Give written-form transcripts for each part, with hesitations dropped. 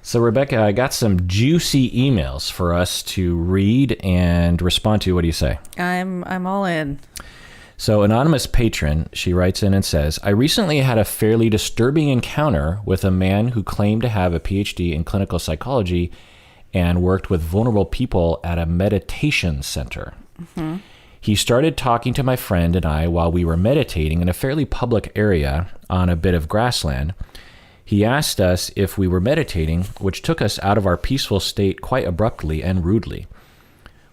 So, Rebecca, I got some juicy emails for us to read and respond to. What do you say? I'm all in. So, anonymous patron, she writes in and says, I recently had a fairly disturbing encounter with a man who claimed to have a PhD in clinical psychology and worked with vulnerable people at a meditation center. Mm-hmm. He started talking to my friend and I while we were meditating in a fairly public area on a bit of grassland. He asked us if we were meditating, which took us out of our peaceful state quite abruptly and rudely.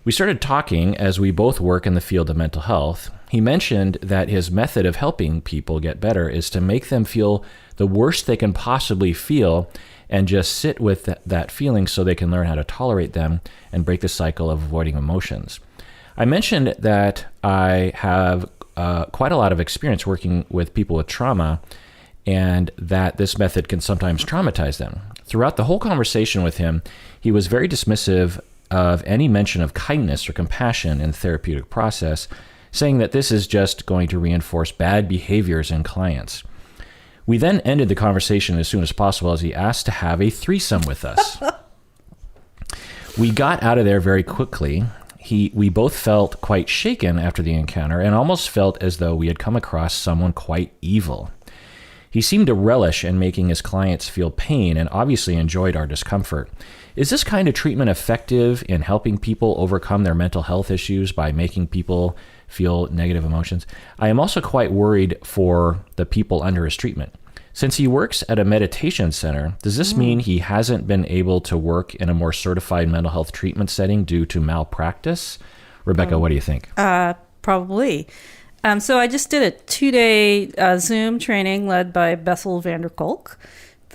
We started talking as we both work in the field of mental health. He mentioned that his method of helping people get better is to make them feel the worst they can possibly feel and just sit with that feeling so they can learn how to tolerate them and break the cycle of avoiding emotions. I mentioned that I have quite a lot of experience working with people with trauma and that this method can sometimes traumatize them. Throughout the whole conversation with him, he was very dismissive of any mention of kindness or compassion in the therapeutic process, saying that this is just going to reinforce bad behaviors in clients. We then ended the conversation as soon as possible as he asked to have a threesome with us. We got out of there very quickly. We both felt quite shaken after the encounter and almost felt as though we had come across someone quite evil. He seemed to relish in making his clients feel pain and obviously enjoyed our discomfort. Is this kind of treatment effective in helping people overcome their mental health issues by making people feel negative emotions? I am also quite worried for the people under his treatment. Since he works at a meditation center, does this mean he hasn't been able to work in a more certified mental health treatment setting due to malpractice? Rebecca, what do you think? Probably. So I just did a 2-day Zoom training led by Bessel van der Kolk,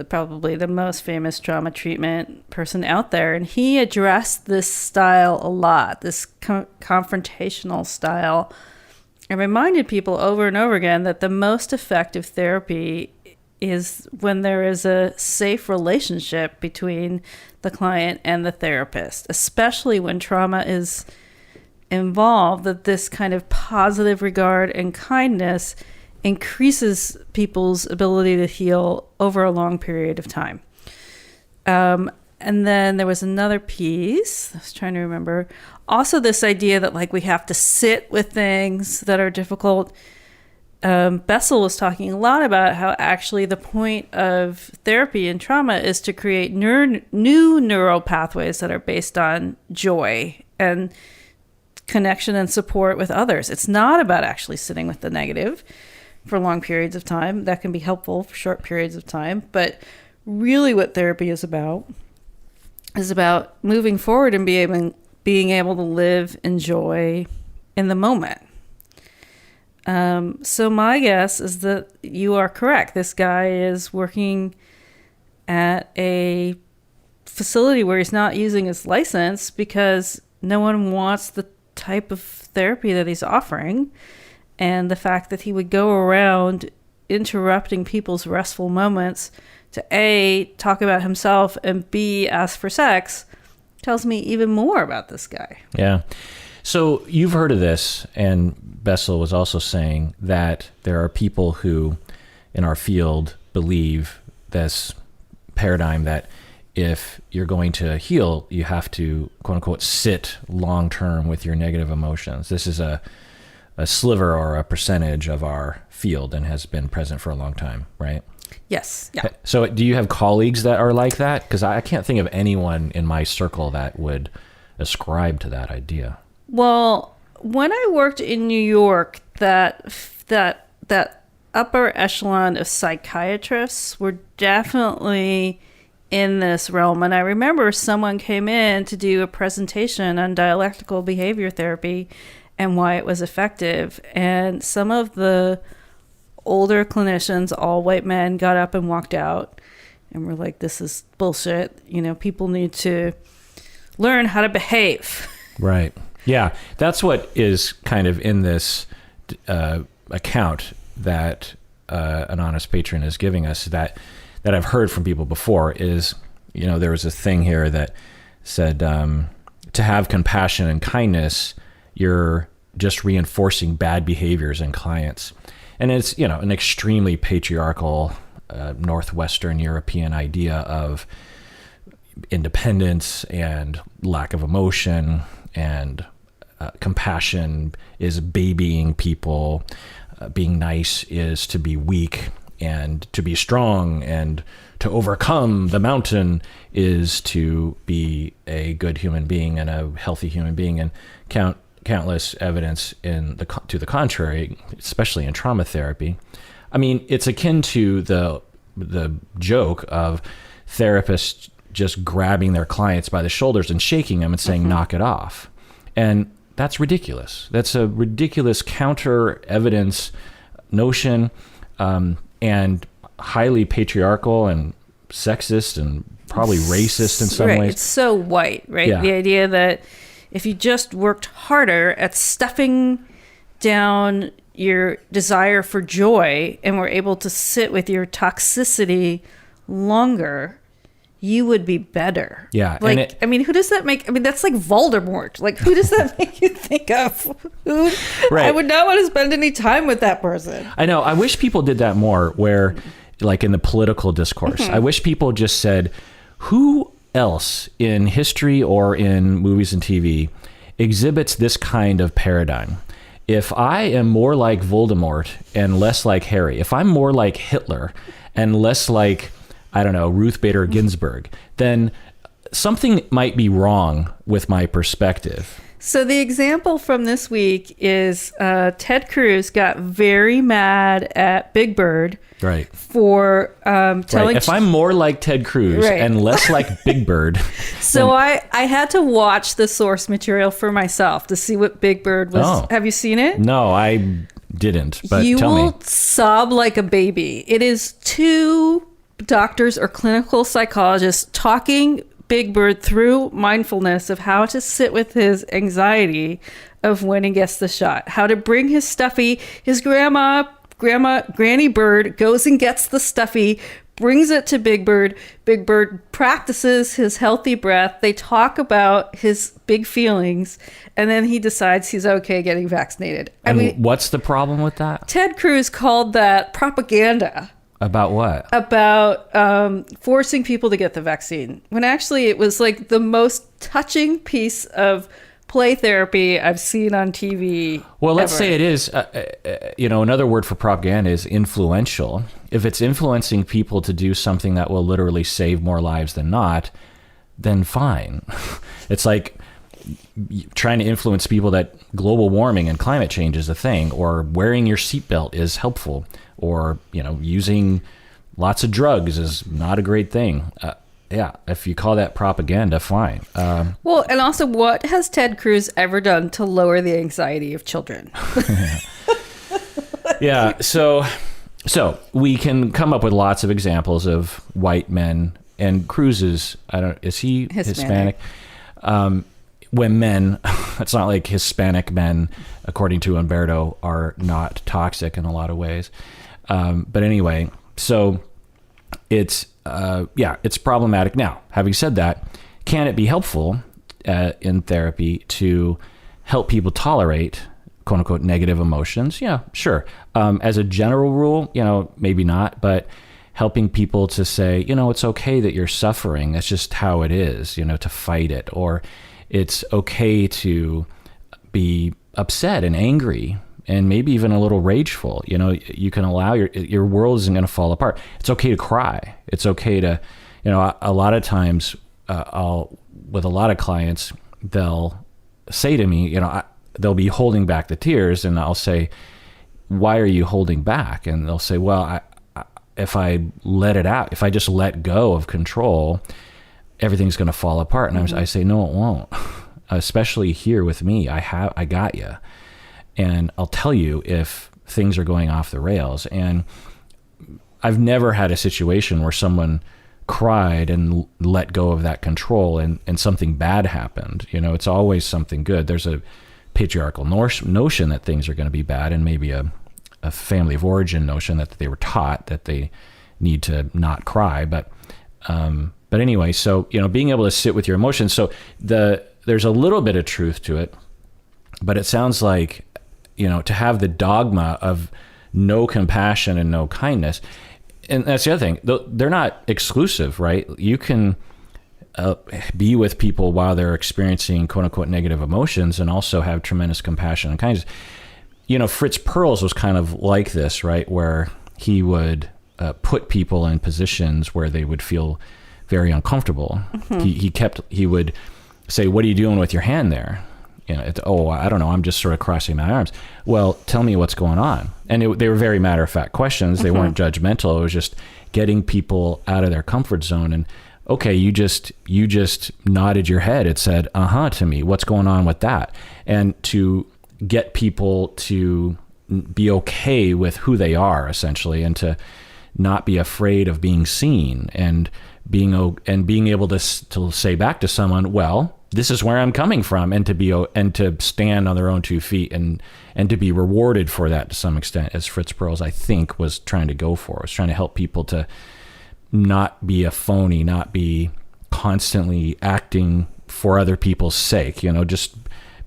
probably the most famous trauma treatment person out there. And he addressed this style a lot, this confrontational style, and reminded people over and over again that the most effective therapy is when there is a safe relationship between the client and the therapist, especially when trauma is involved, that this kind of positive regard and kindness increases people's ability to heal over a long period of time. And then there was another piece, I was trying to remember, also this idea that like we have to sit with things that are difficult. Bessel was talking a lot about how actually the point of therapy and trauma is to create new neural pathways that are based on joy and connection and support with others. It's not about actually sitting with the negative for long periods of time. That can be helpful for short periods of time, but really what therapy is about moving forward and being able to live in joy in the moment. So my guess is that you are correct. This guy is working at a facility where he's not using his license because no one wants the type of therapy that he's offering. And the fact that he would go around interrupting people's restful moments to A, talk about himself, and B, ask for sex tells me even more about this guy. Yeah. So you've heard of this, and Bessel was also saying that there are people who in our field believe this paradigm that if you're going to heal, you have to, quote unquote, sit long term with your negative emotions. This is a sliver or a percentage of our field and has been present for a long time, right? Yes. Yeah. So do you have colleagues that are like that? Because I can't think of anyone in my circle that would ascribe to that idea. Well, when I worked in New York, that upper echelon of psychiatrists were definitely in this realm. And I remember someone came in to do a presentation on dialectical behavior therapy and why it was effective. And some of the older clinicians, all white men, got up and walked out and were like, this is bullshit. You know, people need to learn how to behave. Right. Yeah. That's what is kind of in this account that an honest patron is giving us that I've heard from people before is, you know, there was a thing here that said to have compassion and kindness, you're just reinforcing bad behaviors in clients. And it's, you know, an extremely patriarchal Northwestern European idea of independence and lack of emotion and compassion is babying people. Being nice is to be weak, and to be strong and to overcome the mountain is to be a good human being and a healthy human being. And countless evidence to the contrary, especially in trauma therapy. I mean, it's akin to the joke of therapists just grabbing their clients by the shoulders and shaking them and saying, knock it off. And that's ridiculous. That's a ridiculous counter evidence notion, and highly patriarchal and sexist and probably racist in some ways. It's so white, right? Yeah. The idea that if you just worked harder at stuffing down your desire for joy and were able to sit with your toxicity longer, you would be better. Yeah. Like, I mean, who does that make? I mean, that's like Voldemort. Like, who does that make you think of? Right. I would not want to spend any time with that person. I know. I wish people did that more, where, like in the political discourse, I wish people just said, who else in history or in movies and TV exhibits this kind of paradigm? If I am more like Voldemort and less like Harry, if I'm more like Hitler and less like, I don't know, Ruth Bader Ginsburg, then something might be wrong with my perspective. So the example from this week is Ted Cruz got very mad at Big Bird Right. for telling... Right. If I'm more like Ted Cruz Right. and less like Big Bird... So I had to watch the source material for myself to see what Big Bird was. Oh. Have you seen it? No, I didn't, but you tell me. will sob like a baby. It is two doctors or clinical psychologists talking Big Bird through mindfulness of how to sit with his anxiety of when he gets the shot, how to bring his stuffy. His Granny Bird goes and gets the stuffy, brings it to Big Bird. Big Bird practices his healthy breath. They talk about his big feelings, and then he decides he's okay getting vaccinated. And what's the problem with that? Ted Cruz called that propaganda. About what? About forcing people to get the vaccine, when actually it was like the most touching piece of play therapy I've seen on TV. Well, let's ever. say it is, another word for propaganda is influential. If it's influencing people to do something that will literally save more lives than not, then fine. It's like trying to influence people that global warming and climate change is a thing, or wearing your seatbelt is helpful, or, using lots of drugs is not a great thing. Yeah, if you call that propaganda, fine. Well, and also, what has Ted Cruz ever done to lower the anxiety of children? Yeah, so we can come up with lots of examples of white men, and Cruz is he Hispanic? When men, it's not like Hispanic men, according to Umberto, are not toxic in a lot of ways. But anyway, so it's problematic. Now, having said that, can it be helpful in therapy to help people tolerate quote unquote negative emotions? Yeah, sure. As a general rule, maybe not, but helping people to say, it's okay that you're suffering. That's just how it is, to fight it. Or it's okay to be upset and angry and maybe even a little rageful. You can allow your world isn't going to fall apart. It's okay to cry. It's okay to, a lot of times with a lot of clients, they'll say to me, they'll be holding back the tears, and I'll say, why are you holding back? And they'll say, well, if I let it out, if I just let go of control, everything's going to fall apart. And I say, no, it won't. Especially here with me, I got you. And I'll tell you if things are going off the rails. And I've never had a situation where someone cried and let go of that control and something bad happened. It's always something good. There's a patriarchal notion that things are going to be bad, and maybe a family of origin notion that they were taught that they need to not cry. But anyway, so, being able to sit with your emotions. So there's a little bit of truth to it, but it sounds like, to have the dogma of no compassion and no kindness. And that's the other thing, they're not exclusive, right? You can be with people while they're experiencing quote unquote negative emotions, and also have tremendous compassion and kindness. Fritz Perls was kind of like this, right? Where he would put people in positions where they would feel very uncomfortable. He would say, "What are you doing with your hand there?" I don't know. I'm just sort of crossing my arms. Well, tell me what's going on. And they were very matter-of-fact questions. They weren't judgmental. It was just getting people out of their comfort zone. And okay, you just nodded your head. It said, to me. What's going on with that? And to get people to be okay with who they are, essentially, and to not be afraid of being seen, and being able to say back to someone, well, this is where I'm coming from, and to stand on their own 2 feet, and to be rewarded for that to some extent, as Fritz Perls, I think, was trying to go for. Was trying to help people to not be a phony, not be constantly acting for other people's sake. Just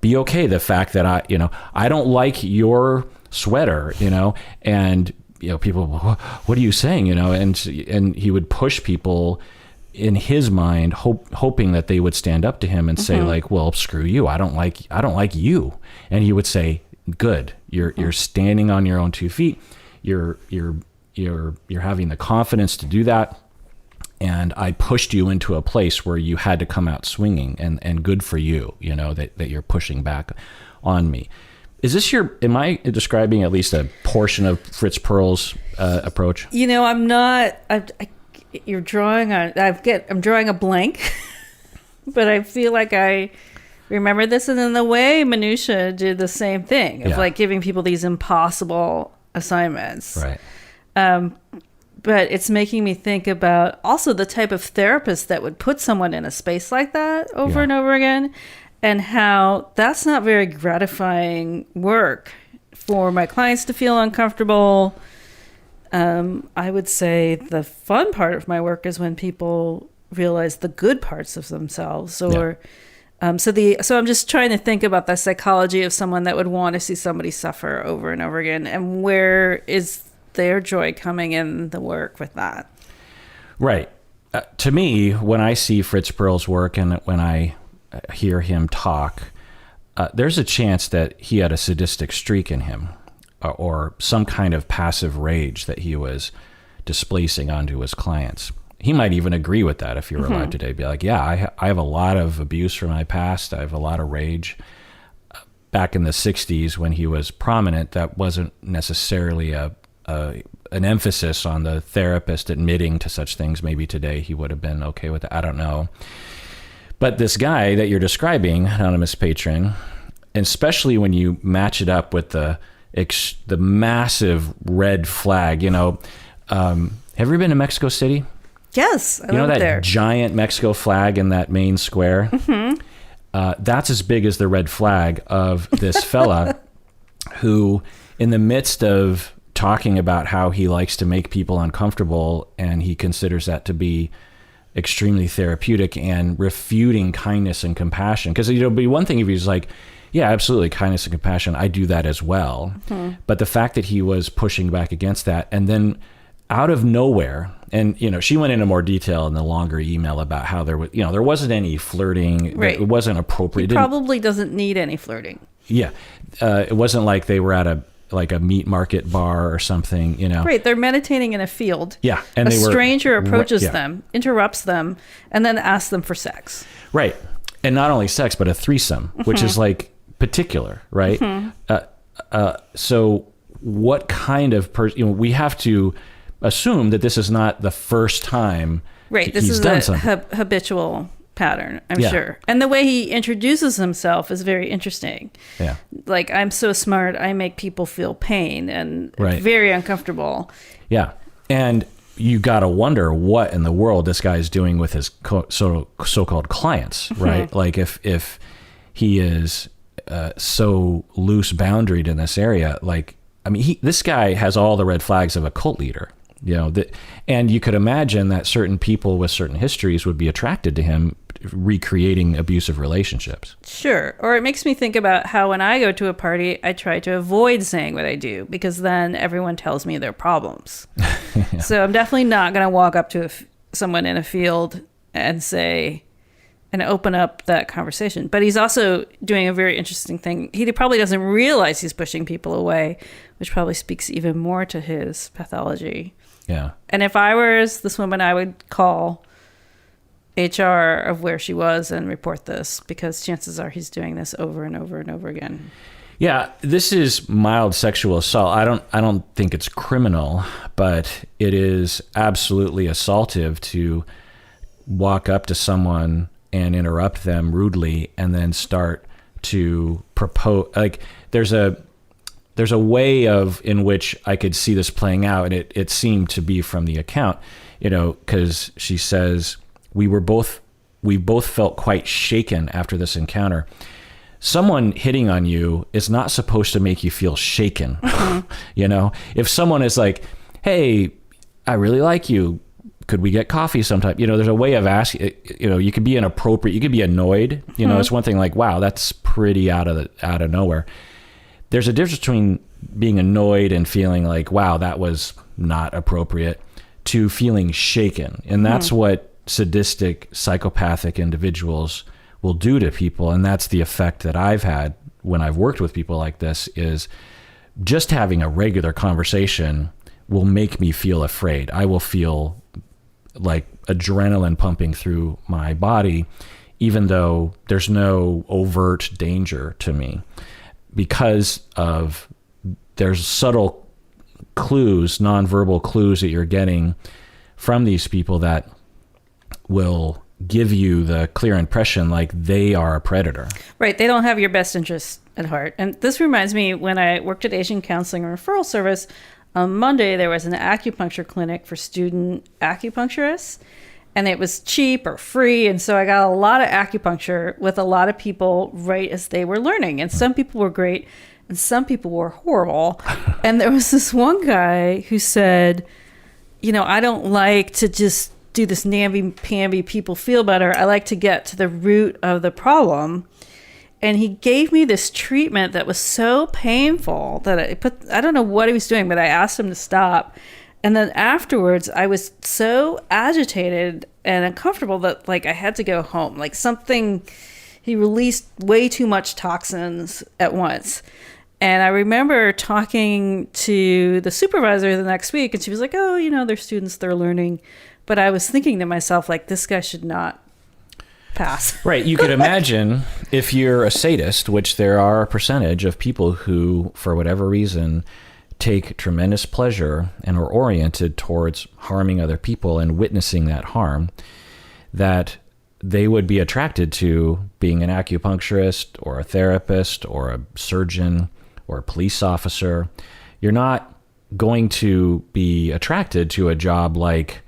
be okay the fact that I don't like your sweater, and people, what are you saying, and he would push people in his mind, hoping that they would stand up to him and say, like, well, screw you, I don't like you. And he would say, good, you're standing on your own 2 feet, you're having the confidence to do that, and I pushed you into a place where you had to come out swinging, and good for you, that you're pushing back on me. Is this am I describing at least a portion of Fritz Perls' approach? I'm not. You're drawing I'm drawing a blank, but I feel like I remember this, and in the way Minutia did the same thing of like giving people these impossible assignments. Right. But it's making me think about also the type of therapist that would put someone in a space like that over and over again, and how that's not very gratifying work for my clients to feel uncomfortable. I would say the fun part of my work is when people realize the good parts of themselves, or so I'm just trying to think about the psychology of someone that would want to see somebody suffer over and over again, and where is their joy coming in the work with that. Right. To me, when I see Fritz Perls' work, and when I hear him talk, there's a chance that he had a sadistic streak in him, or some kind of passive rage that he was displacing onto his clients. He might even agree with that if he were alive today. Be like, yeah, I have a lot of abuse from my past. I have a lot of rage. Back in the 60s, when he was prominent, that wasn't necessarily an emphasis on the therapist admitting to such things. Maybe today he would have been okay with it. I don't know. But this guy that you're describing, Anonymous Patron, and especially when you match it up with the massive red flag, have you ever been to Mexico City? Yes, I know that there. Giant Mexico flag in that main square? That's as big as the red flag of this fella who, in the midst of talking about how he likes to make people uncomfortable, and he considers that to be extremely therapeutic, and refuting kindness and compassion. Because it'd be one thing if he was like, yeah, absolutely, kindness and compassion, I do that as well. But the fact that he was pushing back against that, and then out of nowhere, and she went into more detail in the longer email about how there was, there wasn't any flirting. Right. It wasn't appropriate. He probably doesn't need any flirting. Yeah. It wasn't like they were at a meat market bar or something, Right, they're meditating in a field. Yeah, and a stranger approaches them, interrupts them, and then asks them for sex. Right, and not only sex, but a threesome, which is like particular, right? So, what kind of person? We have to assume that this is not the first time. Right, this he's is done a something. habitual pattern, I'm sure. And the way he introduces himself is very interesting. Yeah. Like, I'm so smart, I make people feel pain, and very uncomfortable. Yeah. And you got to wonder what in the world this guy is doing with his so-called clients, right? Like, if he is so loose boundaried in this area, like, I mean, this guy has all the red flags of a cult leader. And you could imagine that certain people with certain histories would be attracted to him, recreating abusive relationships. Sure. Or it makes me think about how when I go to a party, I try to avoid saying what I do, because then everyone tells me their problems. So I'm definitely not going to walk up to someone in a field and say, and open up that conversation. But he's also doing a very interesting thing. He probably doesn't realize he's pushing people away, which probably speaks even more to his pathology. Yeah. And if I was this woman, I would call HR of where she was and report this, because chances are he's doing this over and over and over again. Yeah, this is mild sexual assault. I don't think it's criminal, but it is absolutely assaultive to walk up to someone and interrupt them rudely and then start to propose. Like there's a way in which I could see this playing out, and it seemed to be from the account, because she says we both felt quite shaken after this encounter. Someone hitting on you is not supposed to make you feel shaken. Mm-hmm. If someone is like, hey, I really like you, could we get coffee sometime? There's a way of asking, you could be inappropriate. You could be annoyed. Mm-hmm. It's one thing like, wow, that's pretty out of nowhere. There's a difference between being annoyed and feeling like, wow, that was not appropriate, to feeling shaken. And that's what sadistic, psychopathic individuals will do to people. And that's the effect that I've had when I've worked with people like this, is just having a regular conversation will make me feel afraid. I will feel like adrenaline pumping through my body, even though there's no overt danger to me, because of there's subtle clues, nonverbal clues that you're getting from these people that will give you the clear impression like they are a predator. Right. They don't have your best interests at heart. And this reminds me, when I worked at Asian Counseling and Referral Service, on Monday, there was an acupuncture clinic for student acupuncturists, and it was cheap or free. And so I got a lot of acupuncture with a lot of people right as they were learning. And some people were great and some people were horrible. And there was this one guy who said, I don't like to just do this namby-pamby people feel better. I like to get to the root of the problem. And he gave me this treatment that was so painful that I don't know what he was doing, but I asked him to stop. And then afterwards, I was so agitated and uncomfortable that I had to go home. He released way too much toxins at once. And I remember talking to the supervisor the next week, and she was like, oh, they're students, they're learning. But I was thinking to myself, this guy should not pass. Right. You could imagine if you're a sadist, which there are a percentage of people who, for whatever reason, take tremendous pleasure and are oriented towards harming other people and witnessing that harm, that they would be attracted to being an acupuncturist or a therapist or a surgeon or a police officer. You're not going to be attracted to a job like,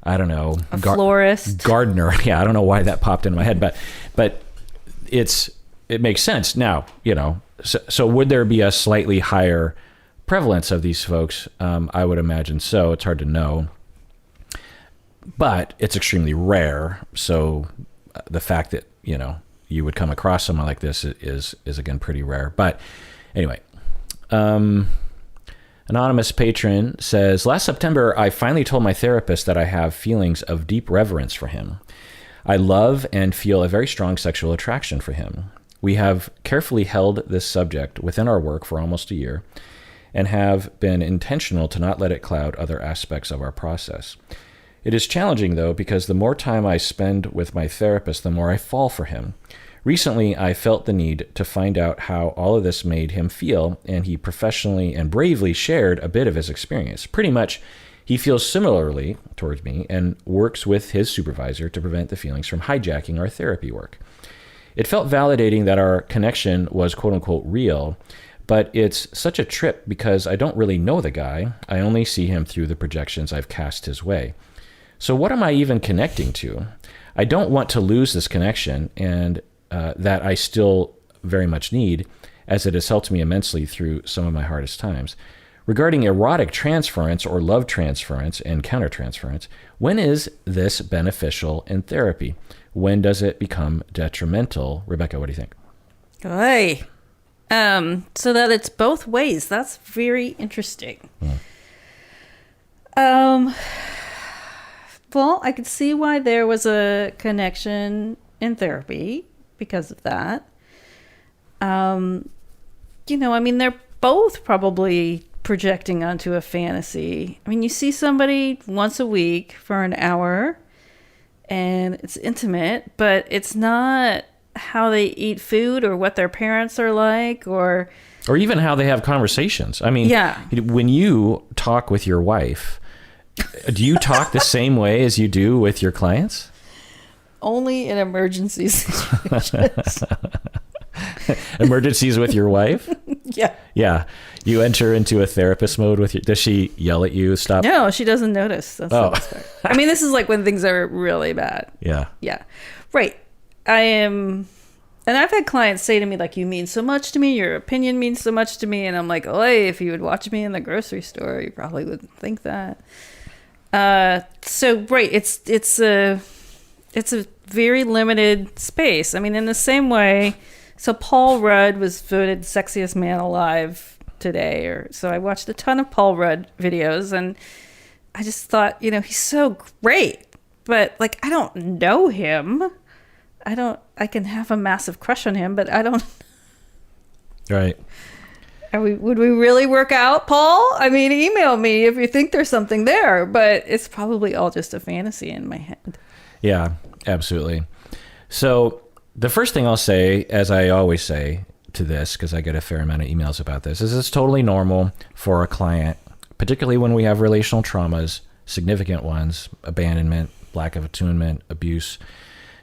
I don't know, a florist, gardener. Yeah, I don't know why that popped into my head, but it makes sense now. So would there be a slightly higher prevalence of these folks? I would imagine so. It's hard to know, but it's extremely rare. So the fact that you would come across someone like this is again pretty rare. But anyway. Anonymous patron says, last September, I finally told my therapist that I have feelings of deep reverence for him. I love and feel a very strong sexual attraction for him. We have carefully held this subject within our work for almost a year and have been intentional to not let it cloud other aspects of our process. It is challenging, though, because the more time I spend with my therapist, the more I fall for him. Recently, I felt the need to find out how all of this made him feel, and he professionally and bravely shared a bit of his experience. Pretty much, he feels similarly towards me and works with his supervisor to prevent the feelings from hijacking our therapy work. It felt validating that our connection was quote-unquote real, but it's such a trip because I don't really know the guy. I only see him through the projections I've cast his way. So what am I even connecting to? I don't want to lose this connection, and that I still very much need, as it has helped me immensely through some of my hardest times. Regarding erotic transference or love transference and countertransference, when is this beneficial in therapy? When does it become detrimental? Rebecca, what do you think? Oy. So that it's both ways. That's very interesting. Mm. Well, I could see why there was a connection in therapy because of that. I mean, they're both probably projecting onto a fantasy. I mean, you see somebody once a week for an hour and it's intimate, but it's not how they eat food or what their parents are like or even how they have conversations. I mean, when you talk with your wife, do you talk the same way as you do with your clients? Only in emergency situations. Emergencies with your wife? Yeah. Yeah. You enter into a therapist mode with you. Does she yell at you? Stop? No, she doesn't notice. That's the best part. I mean, this is like when things are really bad. Yeah. Yeah. Right. And I've had clients say to me, like, you mean so much to me. Your opinion means so much to me. And I'm like, oh, hey, if you would watch me in the grocery store, you probably wouldn't think that. So, right. It's a very limited space. I mean, in the same way, so Paul Rudd was voted sexiest man alive today. So I watched a ton of Paul Rudd videos and I just thought, he's so great, but like, I don't know him. I can have a massive crush on him, but I don't. Right. Would we really work out, Paul? I mean, email me if you think there's something there, but it's probably all just a fantasy in my head. Yeah, absolutely. So the first thing I'll say, as I always say to this, because I get a fair amount of emails about this, is it's totally normal for a client, particularly when we have relational traumas, significant ones, abandonment, lack of attunement, abuse,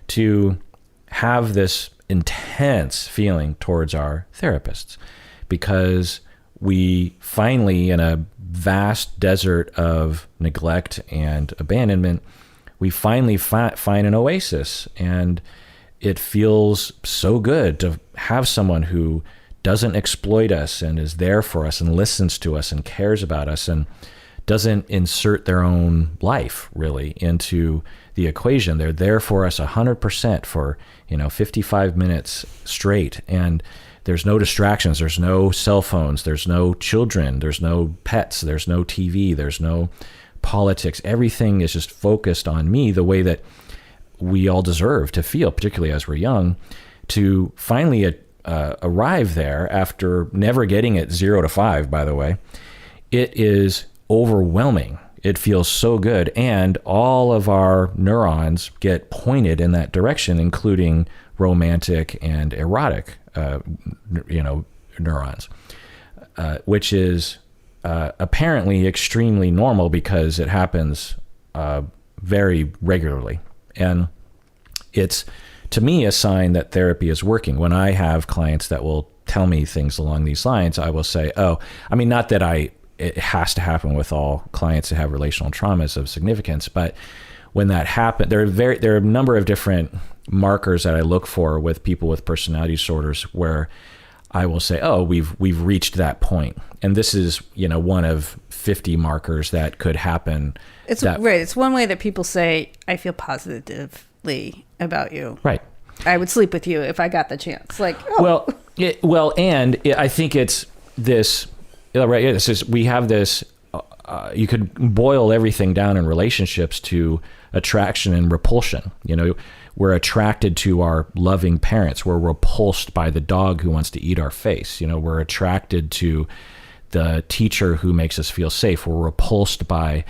to have this intense feeling towards our therapists, because we finally, in a vast desert of neglect and abandonment, we finally find an oasis. And it feels so good to have someone who doesn't exploit us and is there for us and listens to us and cares about us and doesn't insert their own life really into the equation. They're there for us 100% for, 55 minutes straight. And there's no distractions. There's no cell phones. There's no children. There's no pets. There's no TV. There's no politics. Everything is just focused on me the way that we all deserve to feel, particularly as we're young, to finally arrive there after never getting it 0 to 5, by the way. It is overwhelming. It feels so good. And all of our neurons get pointed in that direction, including romantic and erotic, neurons, which is apparently extremely normal because it happens very regularly. And it's, to me, a sign that therapy is working. When I have clients that will tell me things along these lines, I will say, not that it has to happen with all clients that have relational traumas of significance, but when that happens, there are a number of different markers that I look for with people with personality disorders where I will say, we've reached that point. And this is, one of 50 markers that could happen. It's right. It's one way that people say, I feel positively about you. Right. I would sleep with you if I got the chance. Like, I think it's this, right. This is, we have this, you could boil everything down in relationships to attraction and repulsion. We're attracted to our loving parents. We're repulsed by the dog who wants to eat our face. We're attracted to the teacher who makes us feel safe. We're repulsed by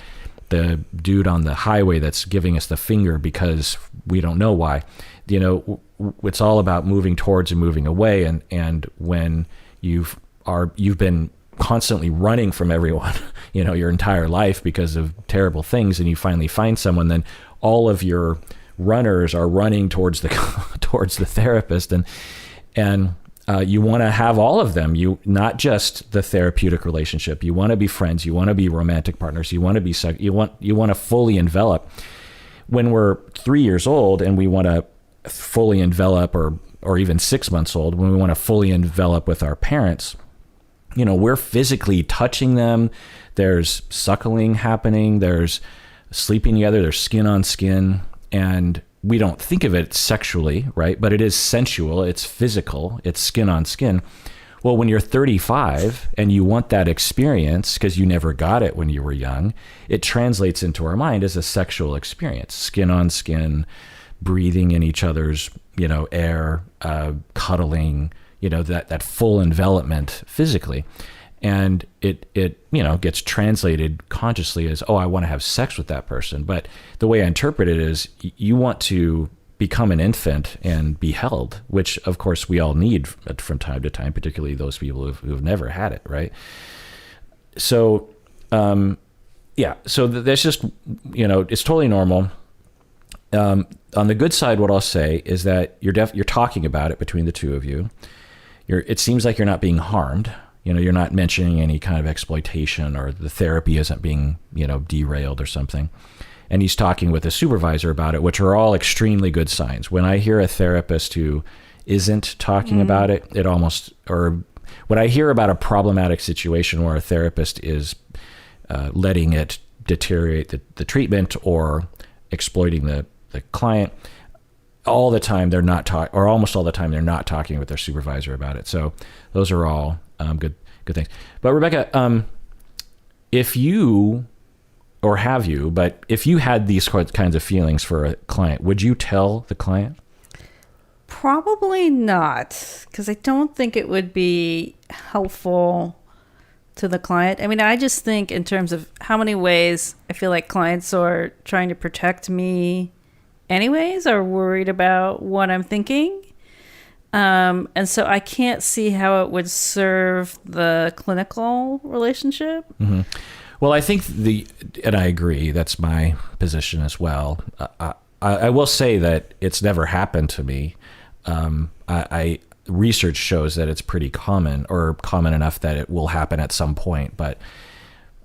the dude on the highway that's giving us the finger because we don't know why. It's all about moving towards and moving away. And when you've been constantly running from everyone, your entire life because of terrible things, and you finally find someone, then all of your runners are running towards the therapist, and you want to have all of them. You, not just the therapeutic relationship. You want to be friends. You want to be romantic partners. You want to be you want to fully envelop. When we're 3 years old and we want to fully envelop, or even 6 months old, when we want to fully envelop with our parents, we're physically touching them. There's suckling happening. There's sleeping together. There's skin on skin. And we don't think of it sexually, right? But it is sensual. It's physical. It's skin on skin. Well, when you're 35 and you want that experience because you never got it when you were young, it translates into our mind as a sexual experience, skin on skin, breathing in each other's, air, cuddling, that full envelopment physically. And it gets translated consciously as, oh, I want to have sex with that person. But the way I interpret it is you want to become an infant and be held, which of course we all need from time to time, particularly those people who've never had it, right? So, so that's just, it's totally normal. On the good side, what I'll say is that you're talking about it between the two of you. It seems like you're not being harmed. You're not mentioning any kind of exploitation, or the therapy isn't being, derailed or something. And he's talking with a supervisor about it, which are all extremely good signs. When I hear a therapist who isn't talking about it, or when I hear about a problematic situation where a therapist is letting it deteriorate the treatment or exploiting the client, all the time they're not or almost all the time they're not talking with their supervisor about it. So those are all good things. But Rebecca, if you had these kinds of feelings for a client, would you tell the client? Probably not, because I don't think it would be helpful to the client. I mean, I just think in terms of how many ways I feel like clients are trying to protect me anyways, are worried about what I'm thinking. And so I can't see how it would serve the clinical relationship. Mm-hmm. Well, I think and I agree, that's my position as well. I will say that it's never happened to me. Research shows that it's pretty common, or common enough that it will happen at some point. But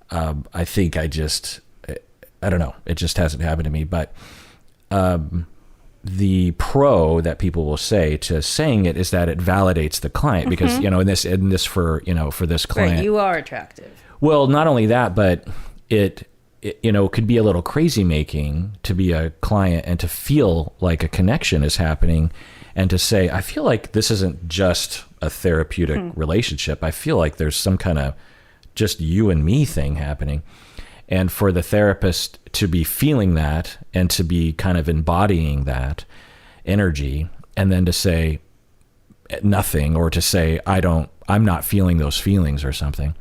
I think I don't know. It just hasn't happened to me. But the pro that people will say to saying it is that it validates the client, because in this for this client, right, you are attractive. Well, not only that, but it could be a little crazy making to be a client and to feel like a connection is happening, and to say, I feel like this isn't just a therapeutic relationship. I feel like there's some kind of just you and me thing happening. And for the therapist to be feeling that and to be kind of embodying that energy, and then to say nothing, or to say, I'm not feeling those feelings or something,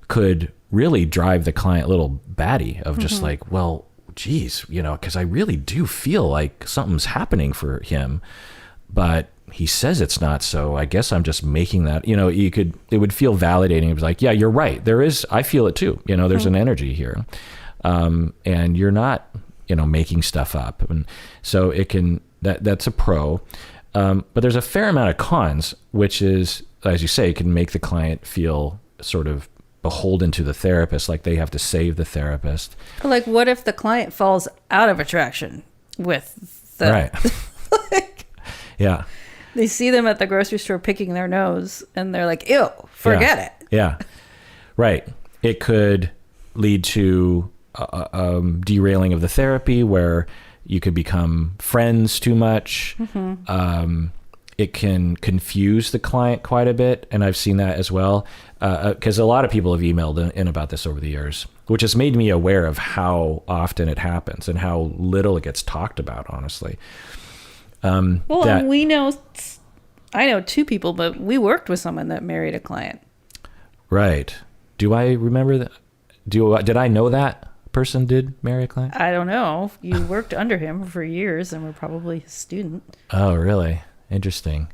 could really drive the client a little batty of just like, well, geez, because I really do feel like something's happening for him, but he says it's not, so I guess I'm just making that, it would feel validating. It was like, yeah, you're right. I feel it too. There's an energy here. And you're not, making stuff up. And so that's a pro. But there's a fair amount of cons, which is, as you say, it can make the client feel sort of beholden to the therapist, like they have to save the therapist. Like, what if the client falls out of attraction with the... Right. Yeah. They see them at the grocery store picking their nose, and they're like, ew, forget it. Yeah. It could lead to derailing of the therapy, where you could become friends too much. It can confuse the client quite a bit, and I've seen that as well, because a lot of people have emailed in about this over the years, which has made me aware of how often it happens and how little it gets talked about, honestly. I know two people, but we worked with someone that married a client. Right. Do I remember that? Did I know that person did marry a client? I don't know. You worked under him for years and were probably his student. Oh, really? Interesting.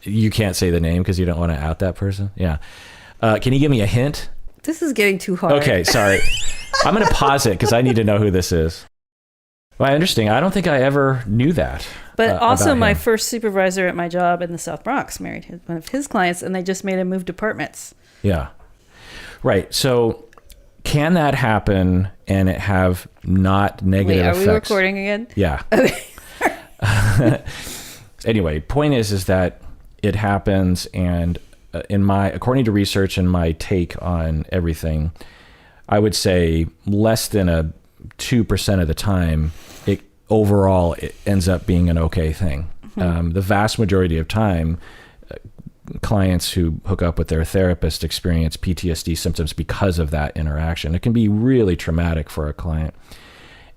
You can't say the name because you don't want to out that person? Yeah. Can you give me a hint? This is getting too hard. Okay, sorry. I'm going to pause it because I need to know who this is. Well, interesting. I don't think I ever knew that. But also my first supervisor at my job in the South Bronx married one of his clients, and they just made him move departments. Yeah. Right. So can that happen and it have not negative effects? Are we recording again? Yeah. Okay. Anyway, point is that it happens, and according to research and my take on everything, I would say less than 2% of the time, overall, it ends up being an okay thing. The vast majority of time, clients who hook up with their therapist experience PTSD symptoms because of that interaction. It can be really traumatic for a client,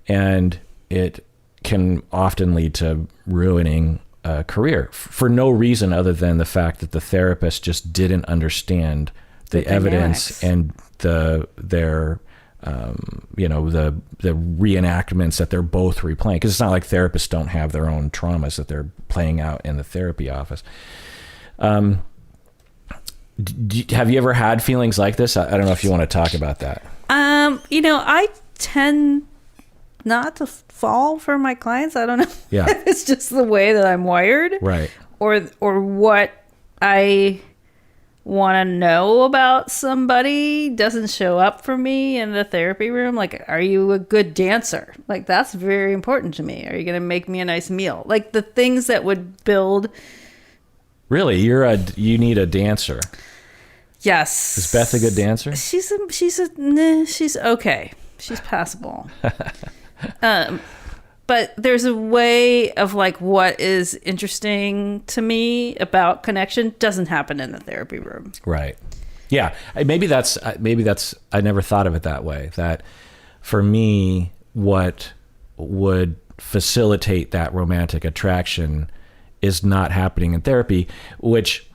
and it can often lead to ruining a career for no reason other than the fact that the therapist just didn't understand the evidence and their the reenactments that they're both replaying, because it's not like therapists don't have their own traumas that they're playing out in the therapy office. Have you ever had feelings like this? I don't know if you want to talk about that. I tend not to fall for my clients. I don't know. Yeah. It's just the way that I'm wired. Right. Or what I want to know about somebody doesn't show up for me in the therapy room. Like, are you a good dancer? Like, that's very important to me. Are you going to make me a nice meal? Like, the things that would build. Really? You need a dancer. Yes. Is Beth a good dancer? She's okay. She's passable. But there's a way of like what is interesting to me about connection doesn't happen in the therapy room. Right. Yeah. Maybe that's, I never thought of it that way. That for me, what would facilitate that romantic attraction is not happening in therapy, which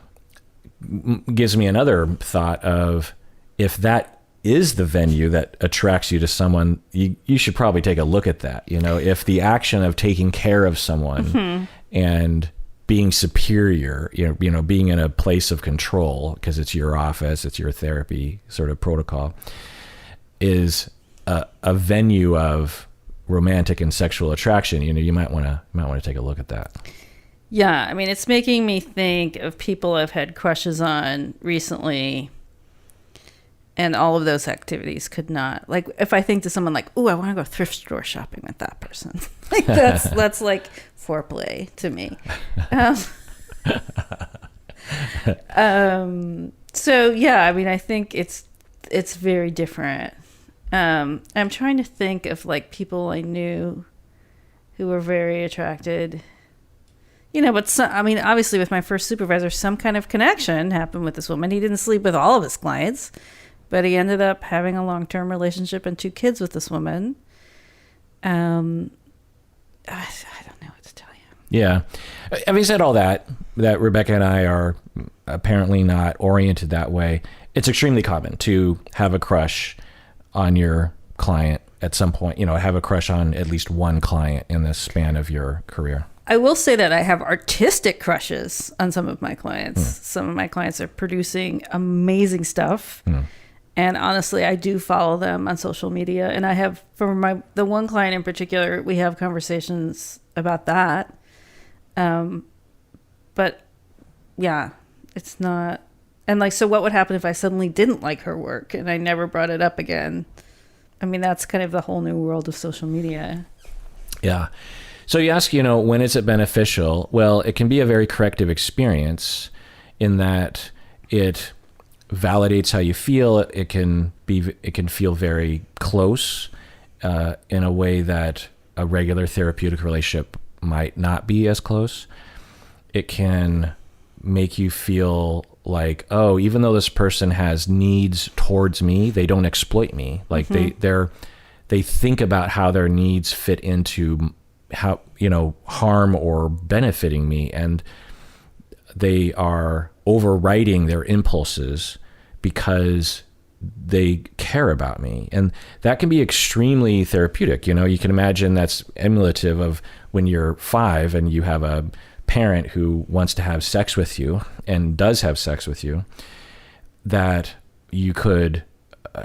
gives me another thought of, if that is the venue that attracts you to someone, you should probably take a look at that. If the action of taking care of someone and being superior, being in a place of control because it's your office, it's your therapy sort of protocol, is a venue of romantic and sexual attraction, you might want to take a look at that. Yeah, I mean, it's making me think of people I've had crushes on recently. And all of those activities could not, like, if I think to someone like, "Ooh, I want to go thrift store shopping with that person," like that's like foreplay to me. So yeah, I mean, I think it's very different. I'm trying to think of like people I knew who were very attracted. But obviously with my first supervisor, some kind of connection happened with this woman. He didn't sleep with all of his clients, but he ended up having a long-term relationship and 2 kids with this woman. I don't know what to tell you. Yeah. Having said all that Rebecca and I are apparently not oriented that way. It's extremely common to have a crush on your client at some point, have a crush on at least one client in the span of your career. I will say that I have artistic crushes on some of my clients. Some of my clients are producing amazing stuff. And honestly, I do follow them on social media. And I have, for the one client in particular, we have conversations about that. But yeah, it's not. And like, so what would happen if I suddenly didn't like her work and I never brought it up again? I mean, that's kind of the whole new world of social media. Yeah. So you ask, when is it beneficial? Well, it can be a very corrective experience in that it validates how you feel. It can feel very close in a way that a regular therapeutic relationship might not be as close. It can make you feel like, oh, even though this person has needs towards me, they don't exploit me. Like they think about how their needs fit into how, harm or benefiting me, and they are overriding their impulses because they care about me. And that can be extremely therapeutic. You can imagine that's emulative of when you're 5 and you have a parent who wants to have sex with you and does have sex with you, that you could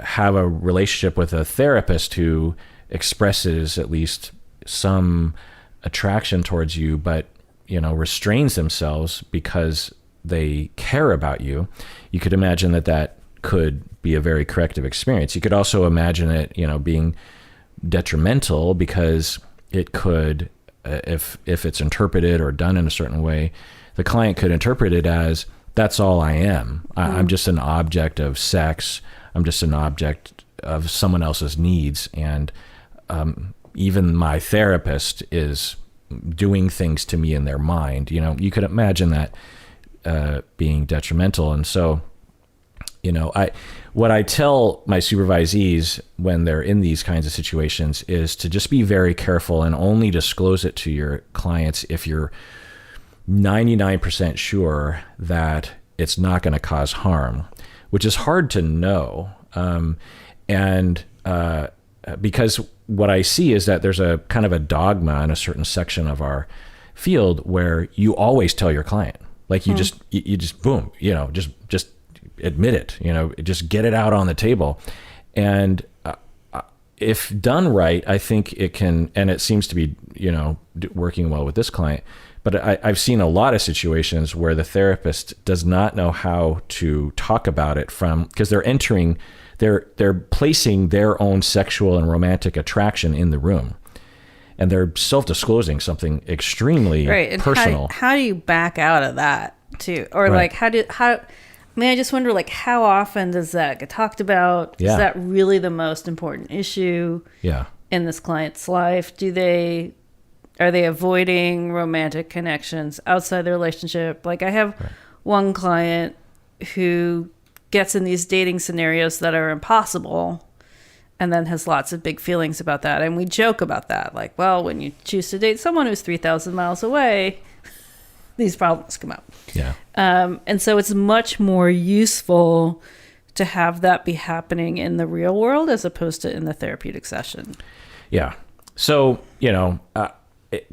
have a relationship with a therapist who expresses at least some attraction towards you, but restrains themselves because they care about you. You could imagine that could be a very corrective experience. You could also imagine it, being detrimental because it could, if it's interpreted or done in a certain way, the client could interpret it as, that's all I am. I'm just an object of sex. I'm just an object of someone else's needs. And even my therapist is doing things to me in their mind. You could imagine that being detrimental. And so, what I tell my supervisees when they're in these kinds of situations is to just be very careful and only disclose it to your clients if you're 99% sure that it's not going to cause harm, which is hard to know. Because what I see is that there's a kind of a dogma in a certain section of our field where you always tell your client, like you just boom, just admit it, just get it out on the table. And if done right, I think it can, and it seems to be, working well with this client. But I've seen a lot of situations where the therapist does not know how to talk about it because they're placing their own sexual and romantic attraction in the room. And they're self-disclosing something extremely and personal. How do you back out of that too? Or Right. I just wonder, how often does that get talked about? Yeah. Is that really the most important issue in this client's life? Are they avoiding romantic connections outside the relationship? I have one client who gets in these dating scenarios that are impossible and then has lots of big feelings about that. And we joke about that. When you choose to date someone who's 3,000 miles away, these problems come up. Yeah. And so it's much more useful to have that be happening in the real world as opposed to in the therapeutic session. Yeah. So,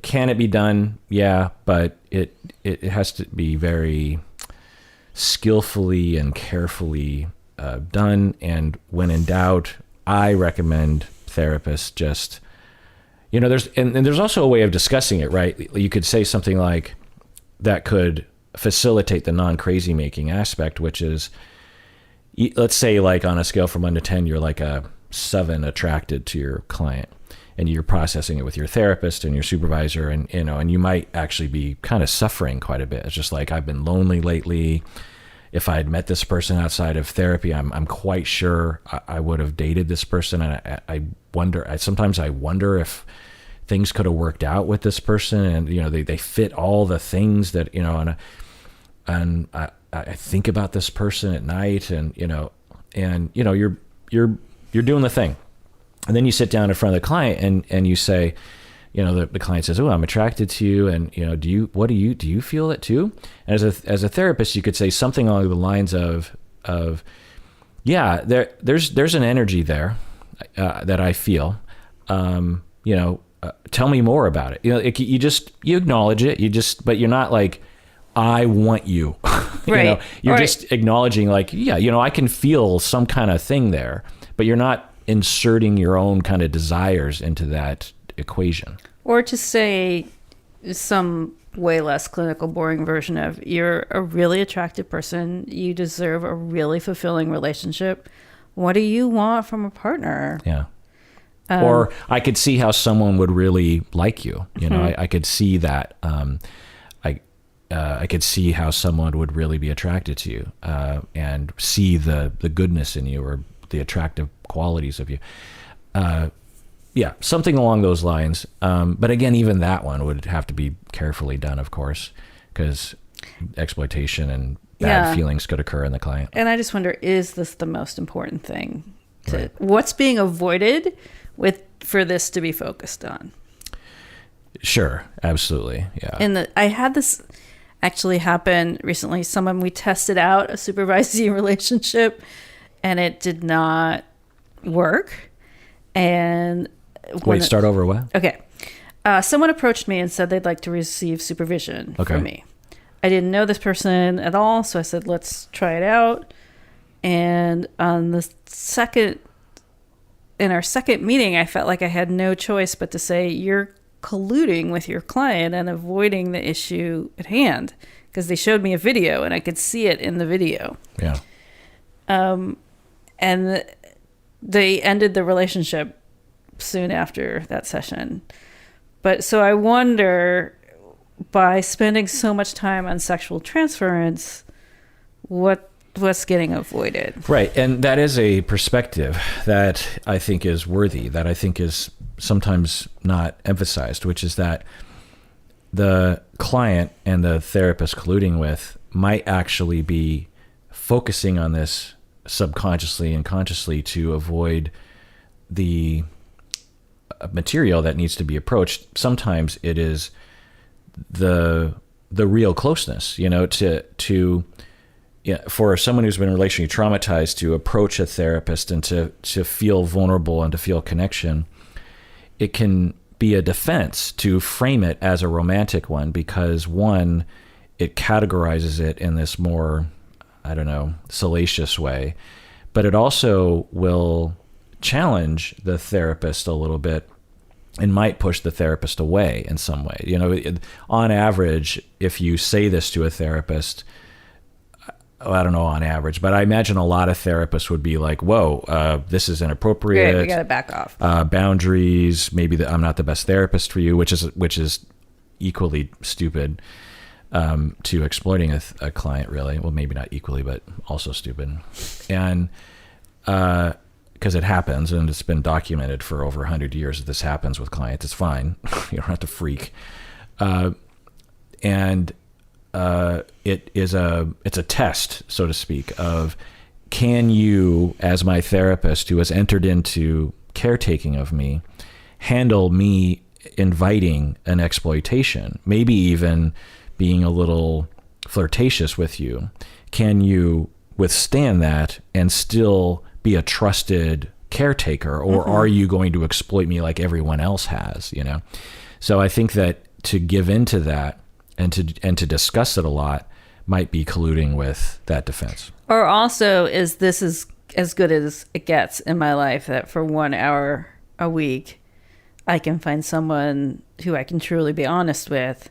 can it be done? Yeah, but it has to be very skillfully and carefully done. And when in doubt, I recommend therapists just, there's also a way of discussing it, right? You could say something like that could facilitate the non-crazy making aspect, which is, let's say on a scale from 1 to 10, you're like a 7 attracted to your client. And you're processing it with your therapist and your supervisor, and you might actually be kind of suffering quite a bit. It's just I've been lonely lately. If I had met this person outside of therapy, I'm quite sure I would have dated this person. And sometimes I wonder if things could have worked out with this person, and they fit all the things that and I think about this person at night, and you're doing the thing. And then you sit down in front of the client and you say, the client says, "Oh, I'm attracted to you." And, do you feel it too? And as a therapist, you could say something along the lines of, yeah, there's an energy there, that I feel, tell me more about it. You acknowledge it, but you're not I want you, Right. You're Right. just acknowledging I can feel some kind of thing there, but you're not inserting your own kind of desires into that equation. Or to say some way less clinical, boring version of, you're a really attractive person. You deserve a really fulfilling relationship. What do you want from a partner? Yeah. Or I could see how someone would really like you. I could see that. I could see how someone would really be attracted to you, and see the goodness in you, or the attractive qualities of you. Something along those lines. But again, even that one would have to be carefully done, of course, because exploitation and bad feelings could occur in the client. And I just wonder, is this the most important thing? Right. What's being avoided for this to be focused on? Sure, absolutely, yeah. And I had this actually happen recently. We tested out a supervisee relationship, and it did not work. And Start over what? Okay. Someone approached me and said they'd like to receive supervision from me. I didn't know this person at all, so I said, let's try it out. And on in our second meeting, I felt like I had no choice but to say, you're colluding with your client and avoiding the issue at hand, because they showed me a video and I could see it in the video. Yeah. And they ended the relationship soon after that session. But so I wonder, by spending so much time on sexual transference, what's getting avoided? Right. And that is a perspective that I think is worthy, that I think is sometimes not emphasized, which is that the client and the therapist colluding with might actually be focusing on this subconsciously and consciously to avoid the material that needs to be approached. Sometimes it is the real closeness, for someone who's been relationally traumatized to approach a therapist and to feel vulnerable and to feel connection. It can be a defense to frame it as a romantic one because, one, it categorizes it in this more, salacious way, but it also will challenge the therapist a little bit and might push the therapist away in some way. On average, if you say this to a therapist, I don't know on average, but I imagine a lot of therapists would be like, whoa, this is inappropriate. Right, we got to back off. Boundaries, maybe I'm not the best therapist for you, which is equally stupid to exploiting a client, really. Well, maybe not equally, but also stupid. And because it happens, and it's been documented for over 100 years that this happens with clients. It's fine. You don't have to freak. It's a test, so to speak, of can you, as my therapist who has entered into caretaking of me, handle me inviting an exploitation, maybe even being a little flirtatious with you? Can you withstand that and still be a trusted caretaker, or are you going to exploit me like everyone else has? So I think that to give into that and to discuss it a lot might be colluding with that defense. Or also, is this is as good as it gets in my life that for 1 hour a week, I can find someone who I can truly be honest with,